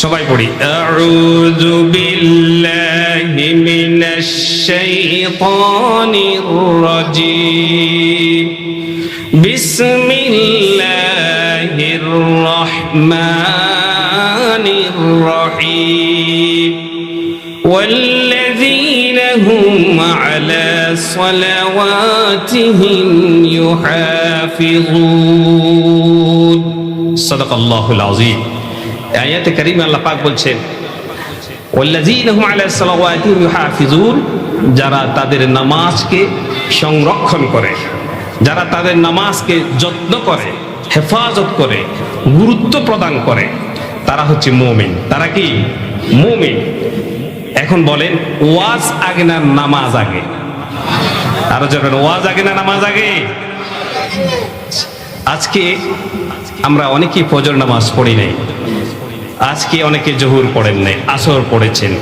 সবাই পড়ি আউযু বিল্লাহি মিনাশ শাইতানির রাজীম বিসমিল্লাহির রহমানির রহিম والذين هم على صلواتهم يحافظون صدق الله العظيم আয়াতে কারিমে আল্লাহ পাক বলছেন ওয়াল্লাযীনা হুম আলা সালাওয়াতিহিম ইউহাফিজুন, যারা তাদের নামাজকে সংরক্ষণ করে, যারা তাদের নামাজকে যত্ন করে, হেফাজত করে, গুরুত্ব প্রদান করে, তারা হচ্ছে মুমিন। তারা কি? মুমিন। এখন বলেন, ওয়াজ আগে না নামাজ আগে? আরো যাবেন, ওয়াজ আগে না নামাজ আগে? আজকে আমরা অনেকেই ফজর নামাজ পড়ি নাই, আজকে অনেকে জোহর পড়েন নাই, আসর পড়েছেন,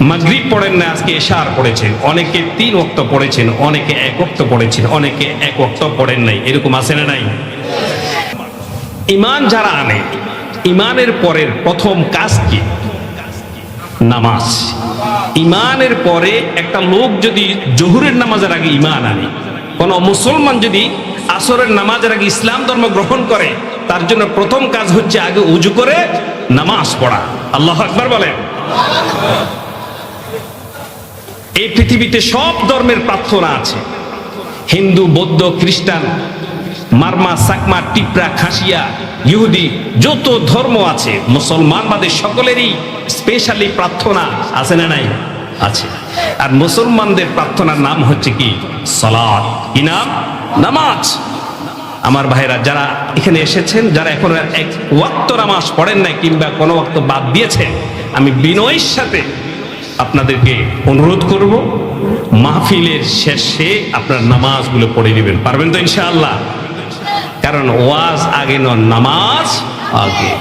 মাগরিব পড়েন না, আজকে এশার পড়েছেন, অনেকে 3 ওয়াক্ত পড়েছেন, অনেকে 1 ওয়াক্ত পড়েছেন, অনেকে 1 ওয়াক্ত পড়েন নাই। এরকম আছে না নাই? ঈমান যারা আনে, ঈমানের পরের প্রথম কাজ কি? নামাজ। ঈমানের পরে একটা লোক যদি জোহরের নামাজের আগে ঈমান আনে, কোন মুসলমান যদি আসরের নামাজের আগে ইসলাম ধর্ম গ্রহণ করে, তার জন্য প্রথম কাজ হচ্ছে আগে ওযু করে নামাজ পড়া। আল্লাহু আকবার বলেন। এই পৃথিবীতে সব ধর্মের প্রার্থনা আছে, হিন্দু, বৌদ্ধ, খ্রিস্টান, মারমা, সাকমা, টিপরা, খাসিয়া, ইহুদি, যত ধর্ম আছে, মুসলমান বাদে সকলেরই স্পেশালি প্রার্থনা আছে না নাই? আছে। আর মুসলমানদের প্রার্থনার নাম হচ্ছে কি? সালাত। কি নাম? নামাজ। আমার ভাইরা যারা এখানে এসেছেন, যারা এখন 1 ওয়াক্ত নামাজ পড়েন নাই কিংবা কোনো ওয়াক্ত বাদ দিয়েছেন, আমি বিনয়ের সাথে আপনাদেরকে অনুরোধ করব, মাহফিলের শেষে আপনার নামাজগুলো পড়ে নেবেন। পারবেন তো ইনশাআল্লাহ? কারণ ওয়াজ আগে নয়, নামাজ আগে।